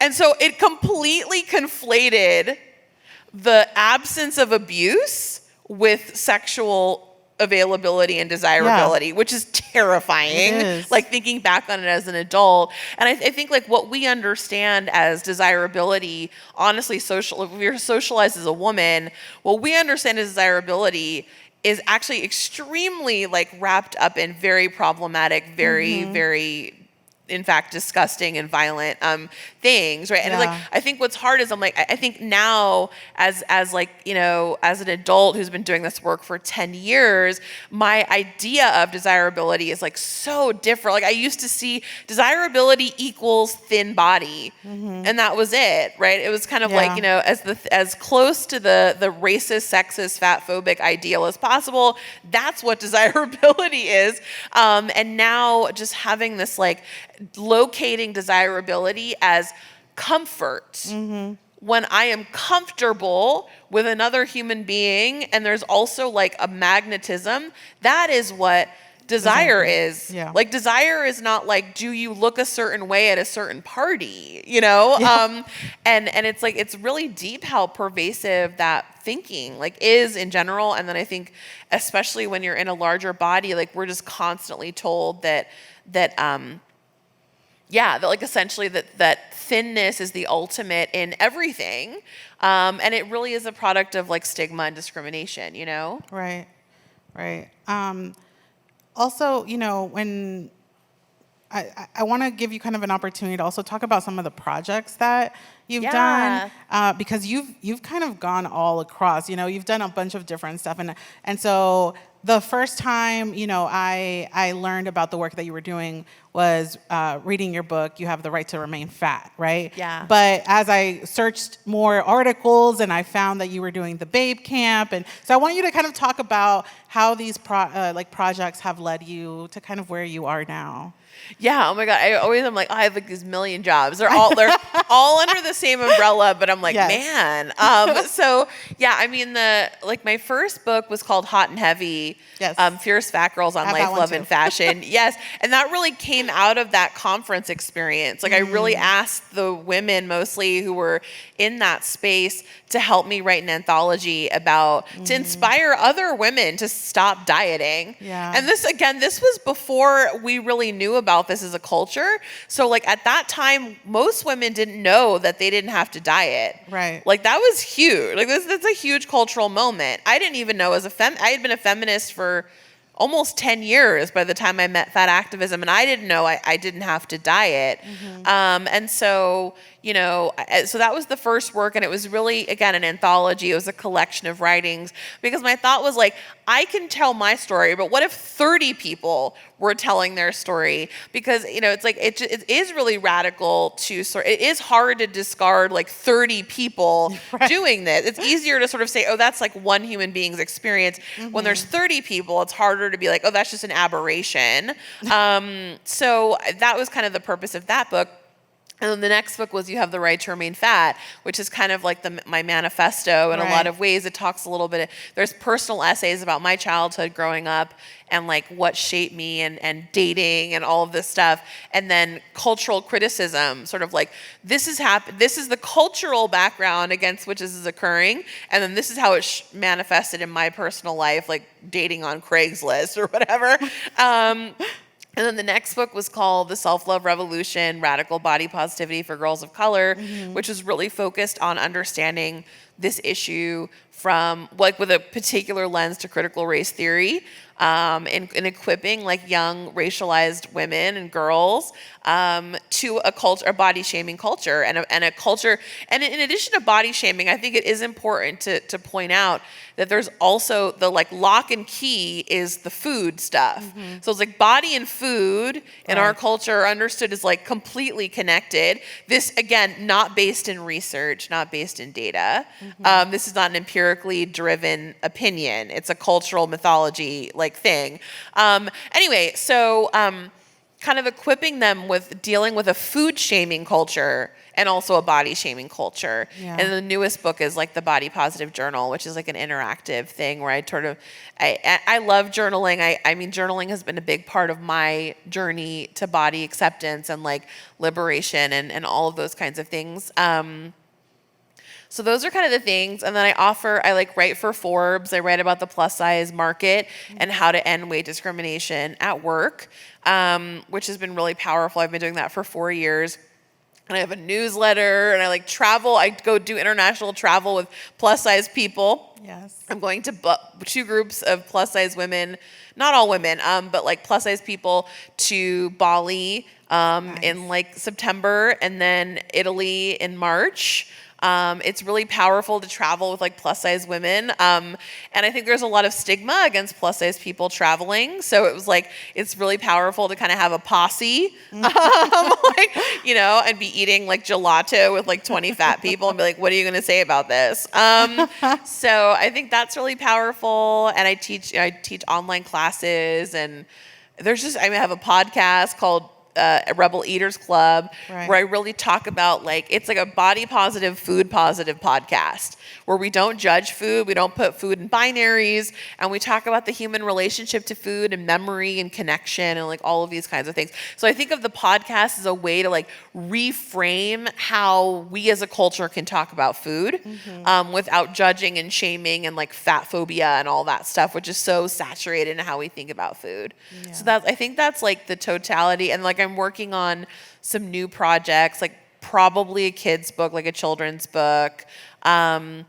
And so it completely conflated the absence of abuse with sexual availability and desirability, which is terrifying. It is. Like thinking back on it as an adult. And I think like what we understand as desirability, honestly, if we're socialized as a woman, what we understand as desirability is actually extremely like wrapped up in very problematic, very in fact, disgusting and violent things, right? And it's like, I think what's hard is I think now as like, as an adult who's been doing this work for 10 years, my idea of desirability is like so different. Like I used to see desirability equals thin body, and that was it, right? It was kind of like, as close to the racist, sexist, fat phobic ideal as possible. That's what desirability is. And now just having this like locating desirability as comfort. When I am comfortable with another human being and there's also like a magnetism, that is what desire Exactly. is. Yeah. Like desire is not like, do you look a certain way at a certain party, you know? Yeah. And it's like, it's really deep how pervasive that thinking like is in general. And then I think especially when you're in a larger body, like we're just constantly told that like essentially that thinness is the ultimate in everything. And it really is a product of like stigma and discrimination, you know? Right. Right. Also, you know, when I want to give you kind of an opportunity to also talk about some of the projects that you've done, because you've kind of gone all across. You know, you've done a bunch of different stuff, and so the first time, you know, I learned about the work that you were doing was reading your book, You Have the Right to Remain Fat, right? Yeah. But as I searched more articles and I found that you were doing the Babe Camp, and so I want you to kind of talk about how these projects have led you to kind of where you are now. Yeah. Oh my God. I'm like, I have like these million jobs. They're all under the same umbrella, but I'm like, Yes. man. So yeah, I mean my first book was called Hot and Heavy. Yes. Fierce Fat Girls on I have Life, that one Love, too. and Fashion. Yes. And that really came out of that conference experience. Like I really asked the women mostly who were in that space to help me write an anthology to inspire other women to stop dieting. Yeah. And this was before we really knew about this as a culture. So like at that time, most women didn't know that they didn't have to diet. Right. Like that was huge. Like that's a huge cultural moment. I didn't even know I had been a feminist for almost 10 years by the time I met fat activism, and I didn't know I didn't have to diet. And so, you know, so that was the first work, and it was really, again, an anthology. It was a collection of writings, because my thought was like, I can tell my story, but what if 30 people were telling their story? Because, you know, it's like, it is really radical it is hard to discard like 30 people doing this. It's easier to sort of say, oh, that's like one human being's experience. When there's 30 people, it's harder to be like, oh, that's just an aberration. So that was kind of the purpose of that book. And then the next book was You Have the Right to Remain Fat, which is kind of like my manifesto in a lot of ways. It talks a little bit, there's personal essays about my childhood growing up and like what shaped me and dating and all of this stuff. And then cultural criticism, sort of like, this is the cultural background against which this is occurring. And then this is how it manifested in my personal life, like dating on Craigslist or whatever. And then the next book was called The Self-Love Revolution, Radical Body Positivity for Girls of Color, which was really focused on understanding this issue from like with a particular lens to critical race theory, and equipping like young racialized women and girls to a body shaming culture and a culture. And in addition to body shaming, I think it is important to point out that there's also the like lock and key is the food stuff. So it's like body and food in our culture are understood as like completely connected. This, again, not based in research, not based in data. This is not an empirically driven opinion. It's a cultural mythology like thing. Anyway, so kind of equipping them with dealing with a food shaming culture and also a body shaming culture. And the newest book is like the Body Positive Journal, which is like an interactive thing where I love journaling. I mean, journaling has been a big part of my journey to body acceptance and like liberation and all of those kinds of things. So those are kind of the things. And then I like write for Forbes. I write about the plus size market and how to end weight discrimination at work, which has been really powerful. I've been doing that for 4 years. And I have a newsletter, and I like travel. I go do international travel with plus size people. Yes. I'm going to 2 groups of plus size women, not all women, but like plus size people to Bali in like September, and then Italy in March. It's really powerful to travel with like plus size women. And I think there's a lot of stigma against plus size people traveling. So it was like, it's really powerful to kind of have a posse, like, you know, and be eating like gelato with like 20 fat people and be like, what are you going to say about this? So I think that's really powerful. And I teach online classes, and I have a podcast called Rebel Eaters Club, Right. where I really talk about like, it's like a body positive, food positive podcast where we don't judge food, we don't put food in binaries, and we talk about the human relationship to food and memory and connection and like all of these kinds of things. So I think of the podcast as a way to like reframe how we as a culture can talk about food without judging and shaming and like fat phobia and all that stuff, which is so saturated in how we think about food. Yeah. So I think that's like the totality. And like I'm working on some new projects, like probably a kid's book, like a children's book. And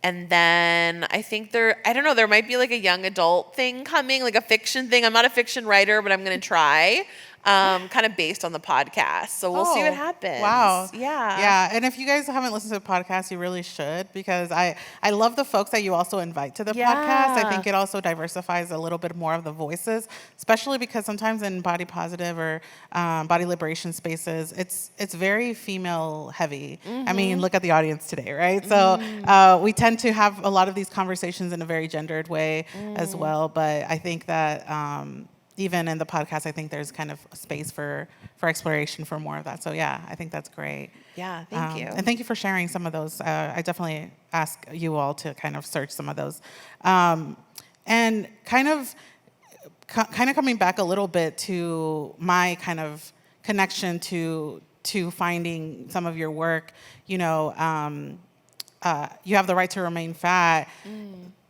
then I think I don't know, there might be like a young adult thing coming, like a fiction thing. I'm not a fiction writer, but I'm going to try. Kind of based on the podcast. So we'll see what happens. Wow. Yeah. Yeah. And if you guys haven't listened to the podcast, you really should, because I love the folks that you also invite to the podcast. I think it also diversifies a little bit more of the voices, especially because sometimes in body positive or body liberation spaces, it's very female heavy. I mean, look at the audience today, right? So we tend to have a lot of these conversations in a very gendered way as well. But I think that even in the podcast, I think there's kind of a space for exploration for more of that. So yeah, I think that's great. Yeah, thank you. And thank you for sharing some of those. I definitely ask you all to kind of search some of those. And kind of coming back a little bit to my kind of connection to finding some of your work, you know, You Have the Right to Remain Fat.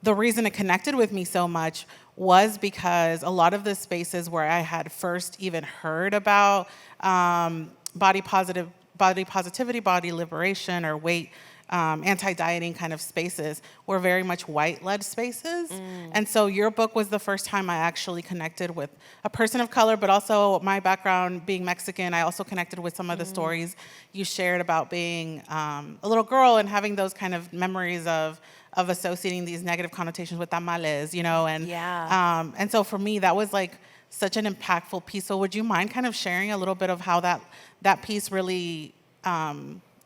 The reason it connected with me so much was because a lot of the spaces where I had first even heard about body positivity, body liberation, or weight anti-dieting kind of spaces were very much white-led spaces. And so your book was the first time I actually connected with a person of color, but also my background being Mexican, I also connected with some of the stories you shared about being a little girl and having those kind of memories of associating these negative connotations with tamales, you know, and so for me that was like such an impactful piece. So would you mind kind of sharing a little bit of how that piece really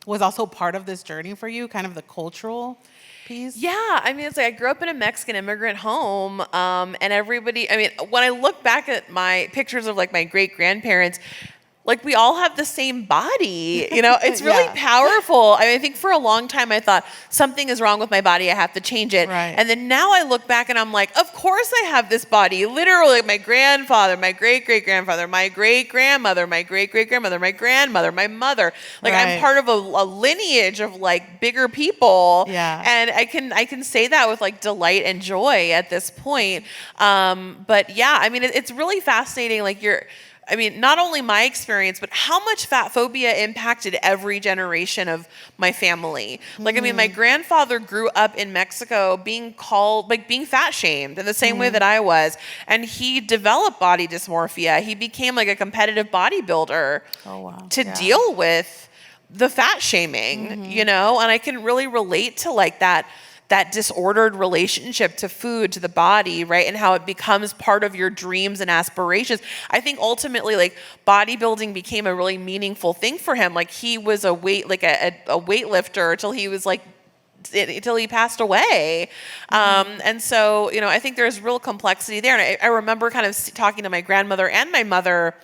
was also part of this journey for you, kind of the cultural piece? Yeah, I mean, it's like I grew up in a Mexican immigrant home, and everybody, I mean, when I look back at my pictures of like my great grandparents, like we all have the same body, you know, it's really powerful. I mean, I think for a long time I thought something is wrong with my body, I have to change it. Right. And then now I look back and I'm like, of course I have this body. Literally my grandfather, my great-great-grandfather, my great-grandmother, my great-great-grandmother, my grandmother, my mother. Like I'm part of a lineage of like bigger people. Yeah. And I can say that with like delight and joy at this point. But yeah, I mean, it's really fascinating. Like not only my experience, but how much fat phobia impacted every generation of my family. Like, I mean, my grandfather grew up in Mexico being fat shamed in the same way that I was. And he developed body dysmorphia. He became like a competitive bodybuilder to deal with the fat shaming, you know? And I can really relate to like that disordered relationship to food, to the body, right? And how it becomes part of your dreams and aspirations. I think ultimately, like, bodybuilding became a really meaningful thing for him. Like, he was a weightlifter till he passed away. And so, you know, I think there's real complexity there. And I remember kind of talking to my grandmother and my mother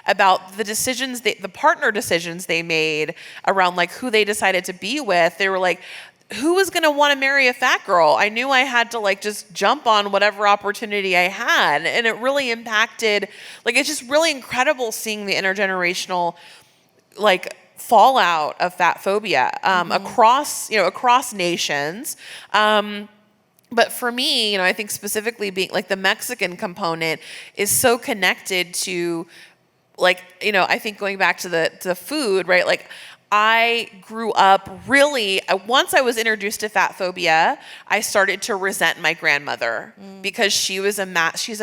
about the partner decisions they made around like who they decided to be with. They were like, who was going to want to marry a fat girl? I knew I had to like just jump on whatever opportunity I had. And it really impacted, like, it's just really incredible seeing the intergenerational like fallout of fat phobia across nations. But for me, you know, I think specifically being like the Mexican component is so connected to like, you know, I think going back to the food, right? Like, I grew up really, once I was introduced to fat phobia, I started to resent my grandmother because she's a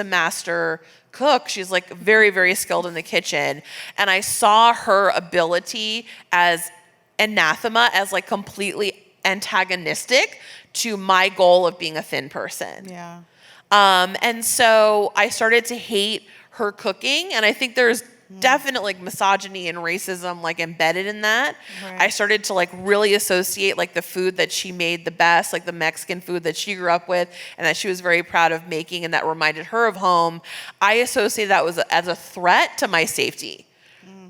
master cook. She's like very, very skilled in the kitchen. And I saw her ability as anathema, as like completely antagonistic to my goal of being a thin person. Yeah. And so I started to hate her cooking. And I think there's definitely like misogyny and racism like embedded in that. Right. I started to like really associate like the food that she made the best, like the Mexican food that she grew up with and that she was very proud of making and that reminded her of home. I associated that as a threat to my safety.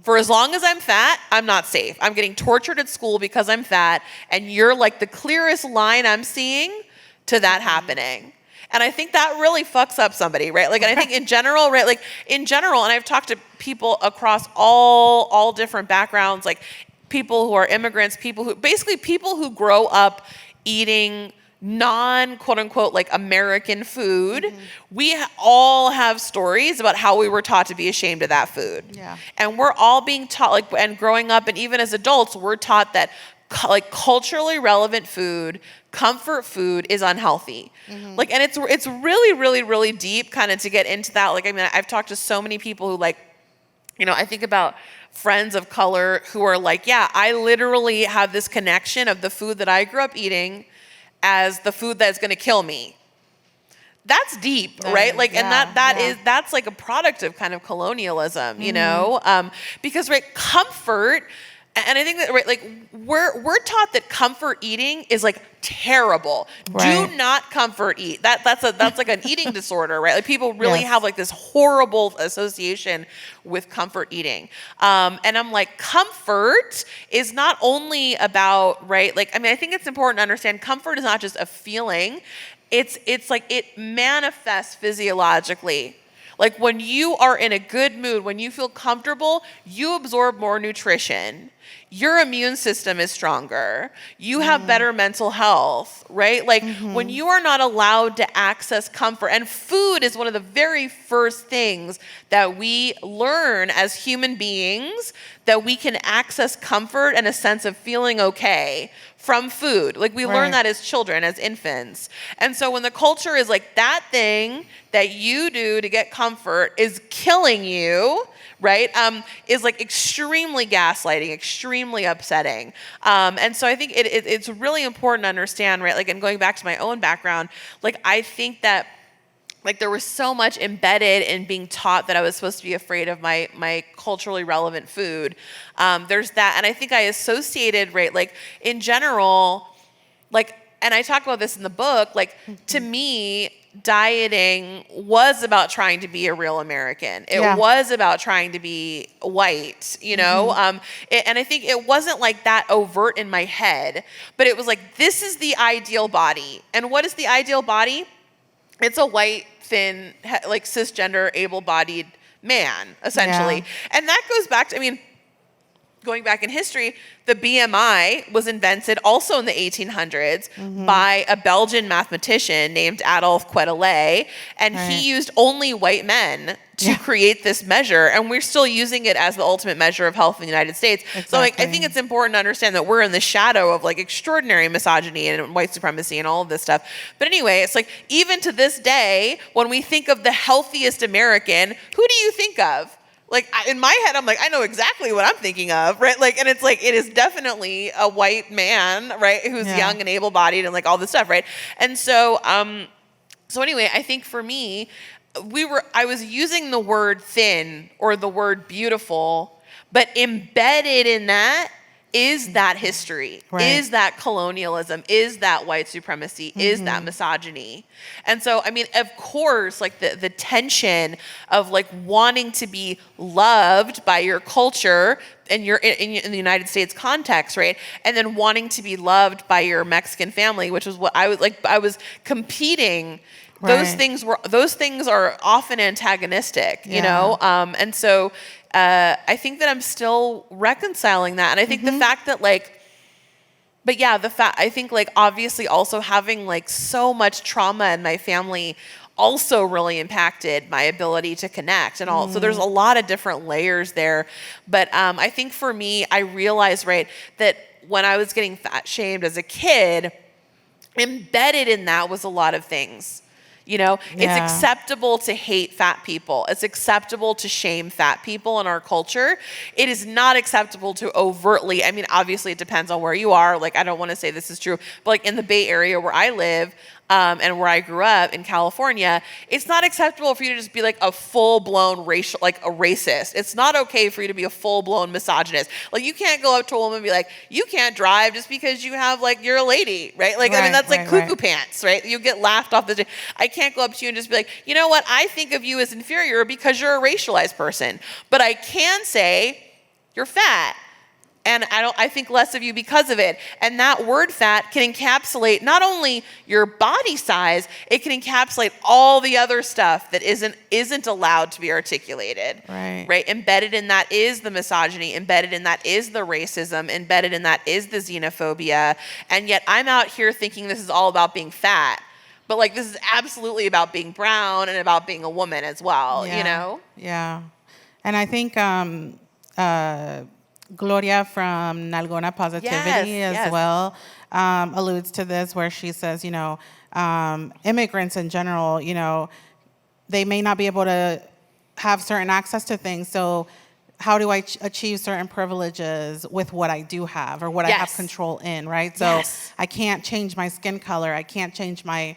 For as long as I'm fat, I'm not safe. I'm getting tortured at school because I'm fat, and you're like the clearest line I'm seeing to that happening. And I think that really fucks up somebody, right? Like, and I think in general, right? Like in general, and I've talked to people across all different backgrounds, like people who are immigrants, people who grow up eating non quote unquote like American food. We all have stories about how we were taught to be ashamed of that food. Yeah. And we're all being taught, like, and growing up, and even as adults, we're taught that like culturally relevant food, comfort food is unhealthy. Like, and it's really deep kind of to get into that. Like, I mean, I've talked to so many people who, like, you know, I think about friends of color who are like, yeah, I literally have this connection of the food that I grew up eating as the food that's going to kill me. That's deep, right? Like, and that's like a product of kind of colonialism, you know? Because, right, comfort, and I think that, right, like we're taught that comfort eating is like terrible. Right. Do not comfort eat. That's like an eating disorder, right? Like people really have like this horrible association with comfort eating. And I'm like, comfort is not only about, right? Like, I mean, I think it's important to understand comfort is not just a feeling. It's like it manifests physiologically. Like when you are in a good mood, when you feel comfortable, you absorb more nutrition. Your immune system is stronger. You have better mental health, right? Like when you are not allowed to access comfort, and food is one of the very first things that we learn as human beings, that we can access comfort and a sense of feeling okay from food. Like we learn that as children, as infants. And so when the culture is like that thing that you do to get comfort is killing you, right, is like extremely gaslighting, extremely upsetting. And so I think it's really important to understand, right, like, and going back to my own background, like I think that like there was so much embedded in being taught that I was supposed to be afraid of my culturally relevant food. There's that, and I think I associated, right, like in general, like, and I talk about this in the book, like to me, dieting was about trying to be a real American. It was about trying to be white, you know? And I think it wasn't like that overt in my head, but it was like, this is the ideal body. And what is the ideal body? It's a white, thin, like cisgender, able-bodied man, essentially. Yeah. And that goes back to, I mean, going back in history, the BMI was invented also in the 1800s by a Belgian mathematician named Adolphe Quetelet, and he used only white men to create this measure, and we're still using it as the ultimate measure of health in the United States. So like, I think it's important to understand that we're in the shadow of like extraordinary misogyny and white supremacy and all of this stuff. But anyway, it's like, even to this day, when we think of the healthiest American, who do you think of? Like in my head, I'm like, I know exactly what I'm thinking of, right? Like, and it's like, it is definitely a white man, right? Who's young and able-bodied and like all this stuff, right? And so, so anyway, I think for me, I was using the word thin or the word beautiful, but embedded in that is that history, is that colonialism, is that white supremacy, is that misogyny. And so, I mean, of course, like the tension of like wanting to be loved by your culture and you're in the United States context, right? And then wanting to be loved by your Mexican family, which was what I was like, I was competing. Those things are often antagonistic, you know? And so, I think that I'm still reconciling that. And I think the fact that like, but yeah, I think like obviously also having like so much trauma in my family also really impacted my ability to connect and all. So there's a lot of different layers there. But I think for me, I realized, right, that when I was getting fat shamed as a kid, embedded in that was a lot of things. You know, it's acceptable to hate fat people. It's acceptable to shame fat people in our culture. It is not acceptable to overtly, I mean, obviously it depends on where you are. Like, I don't want to say this is true, but like in the Bay Area where I live, and where I grew up in California, it's not acceptable for you to just be like a full-blown like a racist. It's not okay for you to be a full-blown misogynist. Like, you can't go up to a woman and be like, you can't drive just because you have like, you're a lady, right? Like, I mean, that's like cuckoo pants, right? You get laughed off the. I can't go up to you and just be like, you know what? I think of you as inferior because you're a racialized person. But I can say, you're fat. And I think less of you because of it. And that word fat can encapsulate not only your body size, it can encapsulate all the other stuff that isn't allowed to be articulated. Right? Embedded in that is the misogyny, embedded in that is the racism, embedded in that is the xenophobia. And yet I'm out here thinking this is all about being fat. But like this is absolutely about being brown and about being a woman as well, you know? Yeah. And I think Gloria from Nalgona Positivity as well alludes to this, where she says, you know, immigrants in general, you know, they may not be able to have certain access to things. So how do I achieve certain privileges with what I do have or what I have control in, right? So I can't change my skin color. I can't change my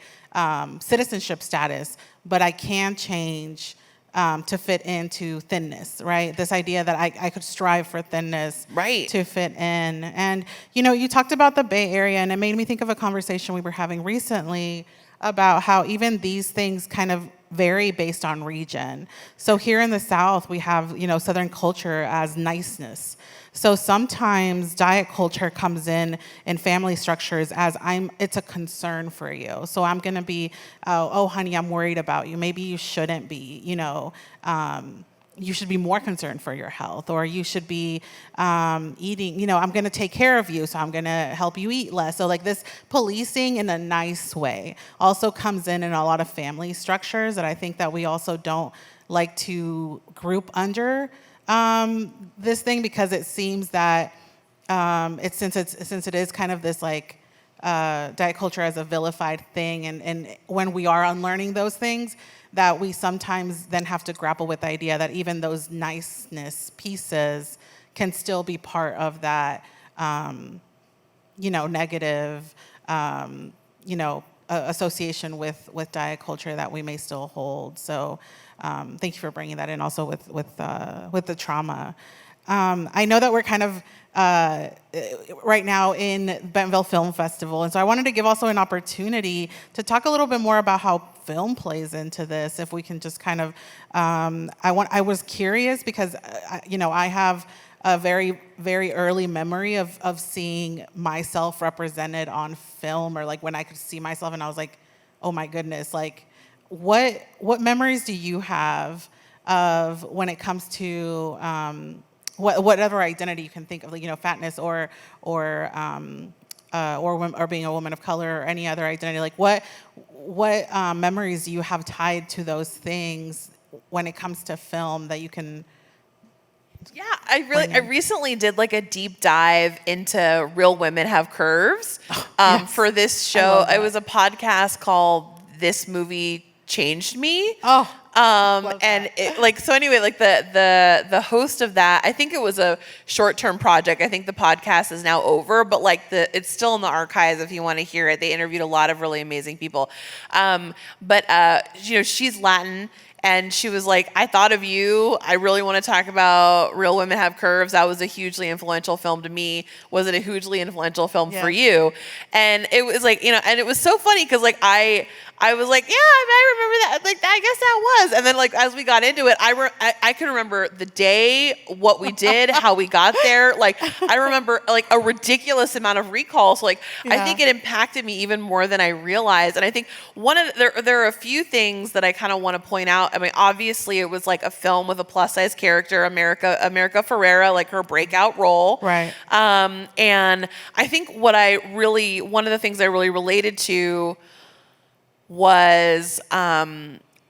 citizenship status, but I can change to fit into thinness, right? This idea that I could strive for thinness to fit in. And, you know, you talked about the Bay Area, and it made me think of a conversation we were having recently about how even these things kind of vary based on region. So here in the South, we have, you know, Southern culture as niceness. So sometimes diet culture comes in family structures as it's a concern for you. So I'm going to be, oh, honey, I'm worried about you. Maybe you shouldn't be, you know, you should be more concerned for your health, or you should be eating, you know, I'm going to take care of you, so I'm going to help you eat less. So like this policing in a nice way also comes in a lot of family structures that I think that we also don't like to group under this thing, because it seems that since it is kind of this like diet culture as a vilified thing, and when we are unlearning those things, that we sometimes then have to grapple with the idea that even those niceness pieces can still be part of that, you know, negative, you know, association with diet culture that we may still hold. So thank you for bringing that in also with the trauma. I know that we're kind of right now in Bentonville Film Festival, and so I wanted to give also an opportunity to talk a little bit more about how film plays into this. If we can just kind of, I was curious because you know, I have a very, very early memory of seeing myself represented on film, or like when I could see myself and I was like, oh my goodness, like what memories do you have of when it comes to whatever identity you can think of, like, you know, fatness or being a woman of color or any other identity? Like what memories do you have tied to those things when it comes to film that you can? Yeah, I recently did like a deep dive into Real Women Have Curves for this show. It was a podcast called This Movie Changed Me. And it, like, so anyway, like the host of that, I think it was a short-term project. I think the podcast is now over, but like it's still in the archives if you want to hear it. They interviewed a lot of really amazing people. But you know, she's Latin. And she was like, I thought of you. I really want to talk about Real Women Have Curves. That was a hugely influential film to me. Was it a hugely influential film for you? And it was like, you know, and it was so funny because like I was like, yeah, I remember that. Like, I guess that was. And then like as we got into it, I can remember the day, what we did, how we got there. Like I remember like a ridiculous amount of recall. So like I think it impacted me even more than I realized. And I think there are a few things that I kind of want to point out. I mean, obviously it was like a film with a plus size character, America Ferrera, like her breakout role. Right. And I think one of the things I really related to was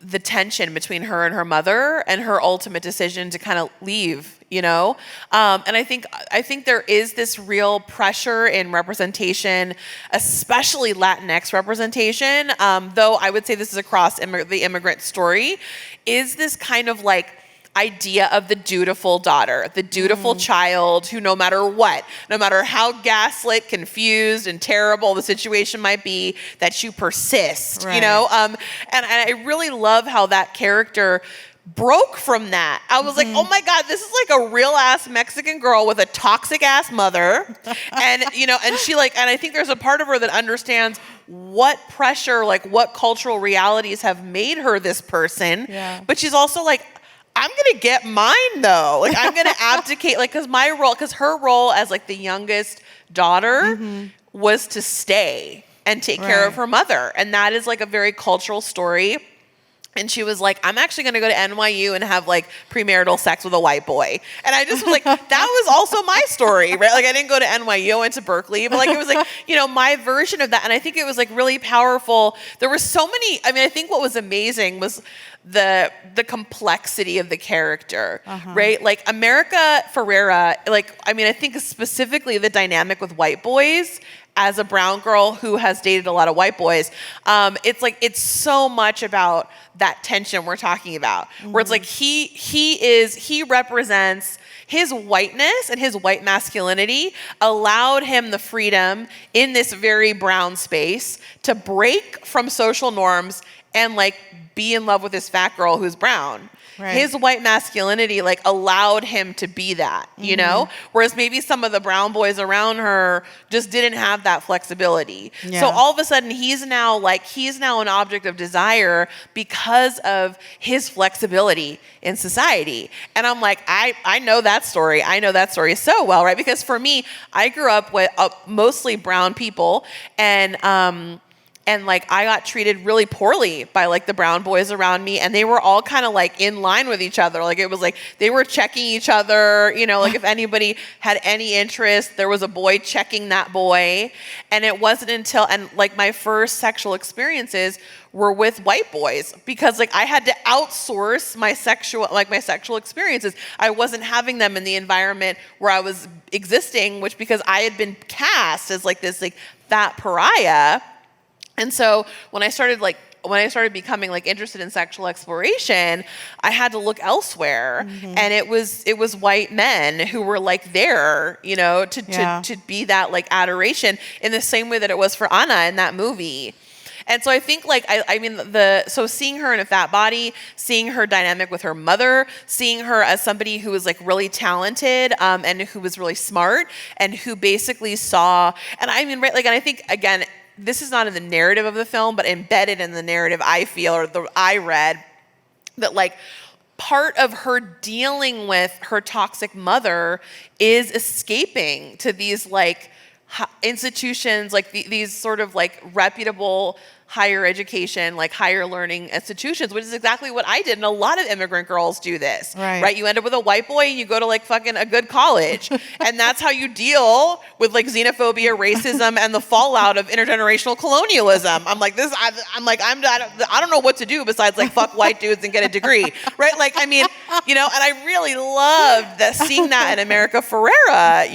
the tension between her and her mother and her ultimate decision to kind of leave, you know? And I think there is this real pressure in representation, especially Latinx representation, though I would say this is across the immigrant story, is this kind of like idea of the dutiful daughter, the dutiful child who no matter what, no matter how gaslit, confused, and terrible the situation might be, that you persist, you know? And I really love how that character broke from that. I was like, oh my God, this is like a real ass Mexican girl with a toxic ass mother. And, you know, and she like, and I think there's a part of her that understands what pressure, like what cultural realities have made her this person. Yeah. But she's also like, I'm gonna get mine though. Like I'm gonna abdicate, like because her role as like the youngest daughter was to stay and take care of her mother, and that is like a very cultural story. And she was like, I'm actually going to go to NYU and have like premarital sex with a white boy. And I just was like, that was also my story, right? Like I didn't go to NYU, I went to Berkeley, but like it was like, my version of that. And I think it was like really powerful. There were so many, I think what was amazing was the complexity of the character, right? Like America Ferrera, I think specifically the dynamic with white boys as a brown girl who has dated a lot of white boys, it's so much about that tension we're talking about, where it's like he represents his whiteness, and his white masculinity allowed him the freedom in this very brown space to break from social norms and like be in love with this fat girl who's brown. Right. His white masculinity like allowed him to be that, whereas maybe some of the brown boys around her just didn't have that flexibility. Yeah. So all of a sudden he's now an object of desire because of his flexibility in society. And I'm like, I know that story. I know that story so well, right? Because for me, I grew up with mostly brown people, and like I got treated really poorly by like the brown boys around me, and they were all kind of like in line with each other. Like it was like they were checking each other, like if anybody had any interest, there was a boy checking that boy. And it wasn't until, and like my first sexual experiences were with white boys, because like I had to outsource my sexual experiences. I wasn't having them in the environment where I was existing, which because I had been cast as like this like fat pariah. And so when I started becoming like interested in sexual exploration, I had to look elsewhere, and it was white men who were like there, to be that like adoration in the same way that it was for Anna in that movie. And so I think so seeing her in a fat body, seeing her dynamic with her mother, seeing her as somebody who was like really talented, and who was really smart, and who basically saw, and I think again, this is not in the narrative of the film, but embedded in the narrative, I feel, or I read, that like part of her dealing with her toxic mother is escaping to these like institutions, like these sort of like reputable higher education, like higher learning institutions, which is exactly what I did. And a lot of immigrant girls do this, right? You end up with a white boy and you go to like fucking a good college. And that's how you deal with like xenophobia, racism, and the fallout of intergenerational colonialism. I'm like, I don't know what to do besides like fuck white dudes and get a degree, right? Like, and I really loved seeing that in America Ferrera,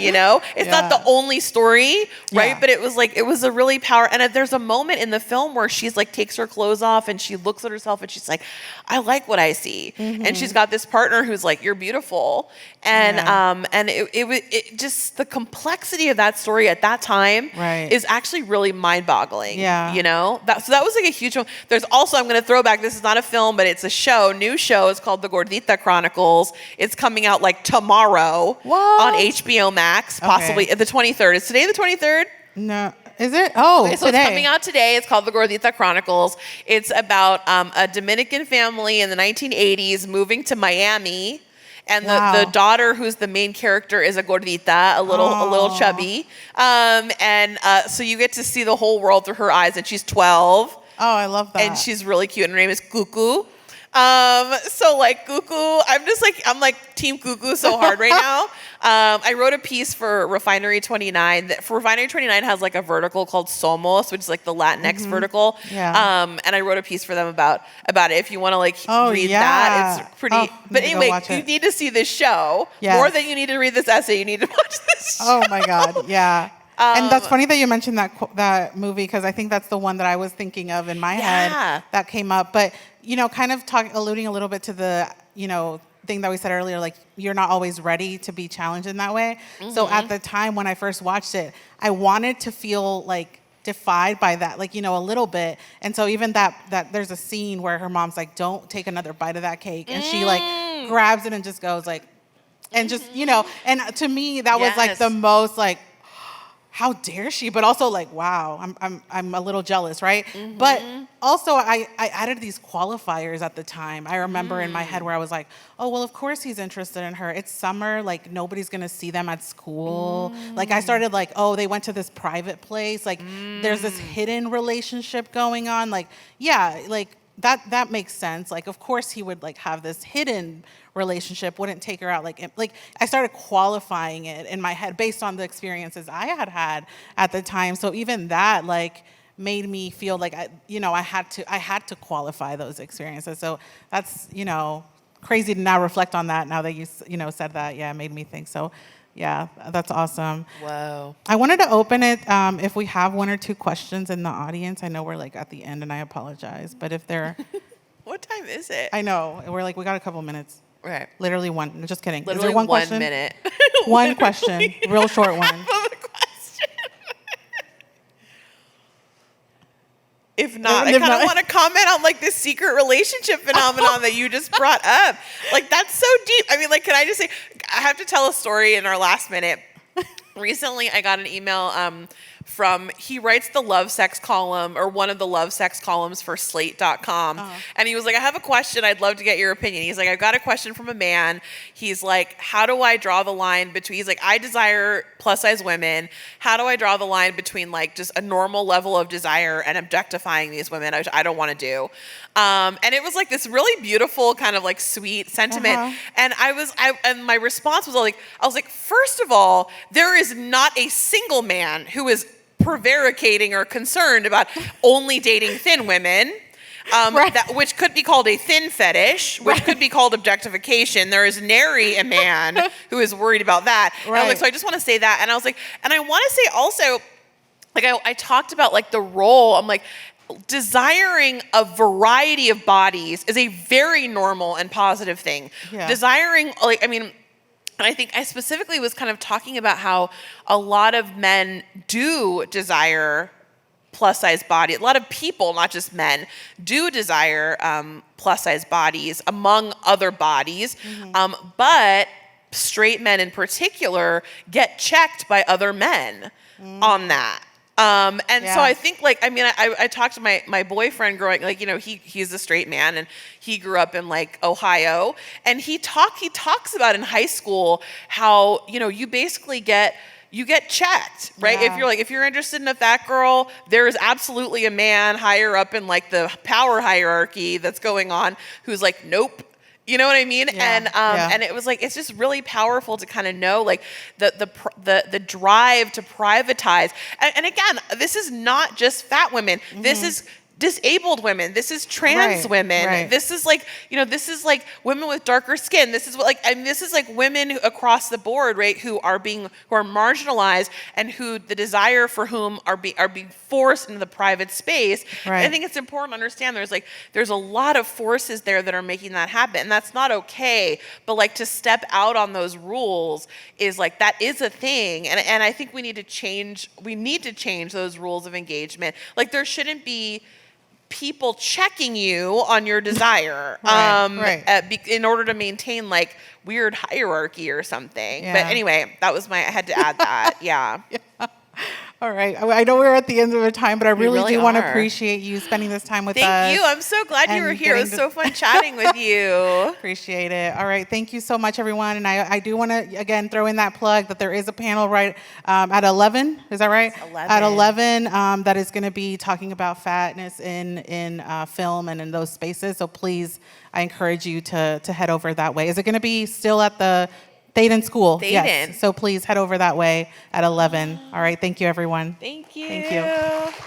It's not the only story, right? But it was a really and there's a moment in the film where she's like takes her clothes off and she looks at herself and she's like, I like what I see. And she's got this partner who's like, you're beautiful. And it just the complexity of that story at that time is actually really mind-boggling. So that was like a huge one. There's also, I'm going to throw back, this is not a film, but it's a new show. It's called The Gordita Chronicles. It's coming out like tomorrow on HBO Max, possibly the 23rd. Is today the 23rd? No. Is it? Oh, okay, so today. It's coming out today. It's called The Gordita Chronicles. It's about a Dominican family in the 1980s moving to Miami. And the daughter, who's the main character, is a gordita, a little chubby. So you get to see the whole world through her eyes, and she's 12. Oh, I love that. And she's really cute. Her name is Cuckoo. So like Cuckoo, I'm like Team Cuckoo so hard right now. I wrote a piece for Refinery 29. Refinery 29 has like a vertical called Somos, which is like the Latinx vertical. And I wrote a piece for them about it. If you want to read that, it's pretty. But anyway, you need to see this show more than you need to read this essay. You need to watch this show. Oh my God, yeah. And that's funny that you mentioned that movie, because I think that's the one that I was thinking of in my head that came up. But kind of alluding a little bit to the thing that we said earlier, like you're not always ready to be challenged in that way. So at the time when I first watched it, I wanted to feel like defied by that, like a little bit. And so even that there's a scene where her mom's like, "Don't take another bite of that cake," and she like grabs it and just goes like, and just and to me that was like the most like. how dare she? But also like, wow, I'm a little jealous, right? But also I added these qualifiers at the time. I remember in my head where I was like, oh, well, of course he's interested in her. It's summer, like nobody's gonna see them at school. Like I started like, oh, they went to this private place. Like there's this hidden relationship going on. Like, yeah, like that makes sense. Like, of course he would like have this hidden relationship, wouldn't take her out. Like I started qualifying it in my head based on the experiences I had at the time. So even that like made me feel like I had to qualify those experiences. So that's, crazy to now reflect on that now that you said that. Yeah, it made me think. So yeah, that's awesome. Whoa. I wanted to open it if we have one or two questions in the audience. I know we're like at the end and I apologize, but if there What time is it? I know, we're like, we got a couple minutes. Right. Literally one. Just kidding. Literally Is there one question? 1 minute. One question. Real short one. If not, I kind of want to comment on like this secret relationship phenomenon that you just brought up. Like that's so deep. I mean, like, can I just say, I have to tell a story in our last minute. Recently, I got an email he writes the love sex column or one of the love sex columns for slate.com. And he was like, I have a question. I'd love to get your opinion. He's like, I've got a question from a man. He's like, how do I draw the line between, he's like, I desire plus size women. How do I draw the line between like just a normal level of desire and objectifying these women, which I don't want to do. And it was like this really beautiful kind of like sweet sentiment. And and my response was I was like, first of all, there is not a single man who is prevaricating or concerned about only dating thin women, which could be called a thin fetish, which could be called objectification. There is nary a man who is worried about that. And I was like, so I just want to say that. And I was like, and I want to say also, like I talked about like the role. I'm like, desiring a variety of bodies is a very normal and positive thing. Yeah. Desiring, like, I mean, and I think I specifically was kind of talking about how a lot of men do desire plus size body. A lot of people, not just men, do desire plus size bodies among other bodies. But straight men in particular get checked by other men on that. So I think like, I mean, I talked to my boyfriend growing, like, he's a straight man and he grew up in like Ohio, and he talks about in high school how, you basically get checked, right? Yeah. If you're interested in a fat girl, there is absolutely a man higher up in like the power hierarchy that's going on who's like, nope. You know what I mean? Yeah. And it was like, it's just really powerful to kind of know like the drive to privatize. And again, this is not just fat women. This is disabled women. This is trans women. Right. This is like, this is like women with darker skin. This is what like, and this is like women across the board, right? Who are marginalized and who the desire for whom are being forced into the private space. Right. I think it's important to understand there's a lot of forces there that are making that happen, and that's not okay. But like to step out on those rules is like, that is a thing. And I think we need to change those rules of engagement. Like there shouldn't be people checking you on your desire in order to maintain like weird hierarchy or something. Yeah. But anyway, I had to add that. Yeah. All right. I know we're at the end of our time, but I really do want to appreciate you spending this time with us. Thank you. I'm so glad you were here. It was so fun chatting with you. Appreciate it. All right. Thank you so much, everyone. And I do want to, again, throw in that plug that there is a panel at 11. Is that right? 11. At 11 that is going to be talking about fatness in film and in those spaces. So please, I encourage you to head over that way. Is it going to be still at the Dayton School? Dayton. Yes. So please head over that way at 11. All right. Thank you, everyone. Thank you. Thank you.